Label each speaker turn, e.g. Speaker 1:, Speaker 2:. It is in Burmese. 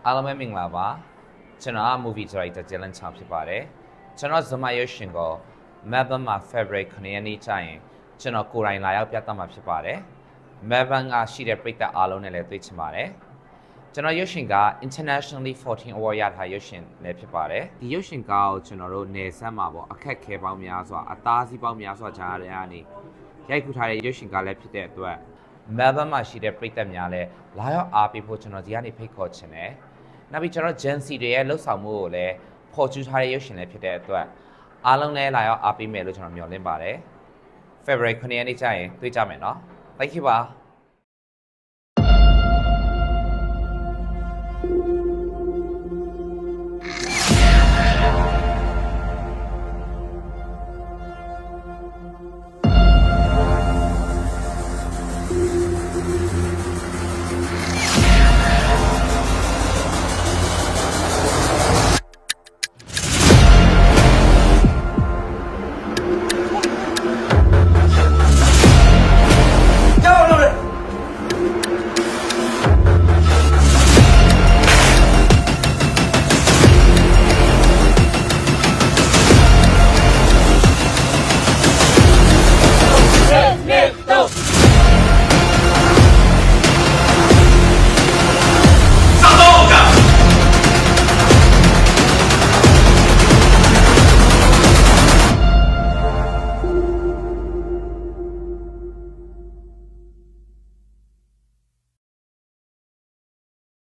Speaker 1: အားလုံးပဲမင်္ဂလာပါကျွန်တော် movie director ဂျလန်ချောင်းဖြစ်ပါတယ်ကျွန်တော်ဇမရုပ်ရှင်ကို Melbourne မှာ February 9 ရက်နေ့ကျရင်ကျွန်တော်ကိုယ်တိုင်လာရောက်ပြသမှာဖြစ်ပါတယ် Melbourne ကရှိတဲ့ပရိသတ်အားလုံးနဲ့လည်းတွေ့ချင်ပါတယ်ကျွန်တော်ရုပ်ရှင်က internationally 14 award ရထားရုပ်ရှင်လည်းဖြစ်ပါတယ်ဒီရုပ်ရှင်ကားကိုကျွန်တော်တို့နေဆက်မှာပေါ့အခက်ခဲပေါင်းများစွာအသားစီးပေါင်းများစွာကြားရတဲ့အနေရိုက်ကူထားတဲ့ရုပ်ရှင်ကားလည်းဖြစ်တဲ့အတွက် Melbourne မှာရှိတဲ့ပရိသတ်များလည်းလာရောက်အားပေးဖို့ကျွန်တော်ဒီကနေဖိတ်ခေါ်ချင်တယ်နောက်ပြီးကျွန်တော် Gen Z တွေရဲ့လှုပ်ဆောင်မှုကိုလည်းဖော်ကျူးထားတဲ့ရုပ်ရှင်လည်းဖြစ်တဲ့အတွက်အားလုံးလည်းလာရောက်အားပေးမယ်လို့ကျွန်တော်မျှော်လင့်ပါတယ် February 9 ရက်နေ့ကျရင်တွေ့ကြမယ်နော် Thank you ပါ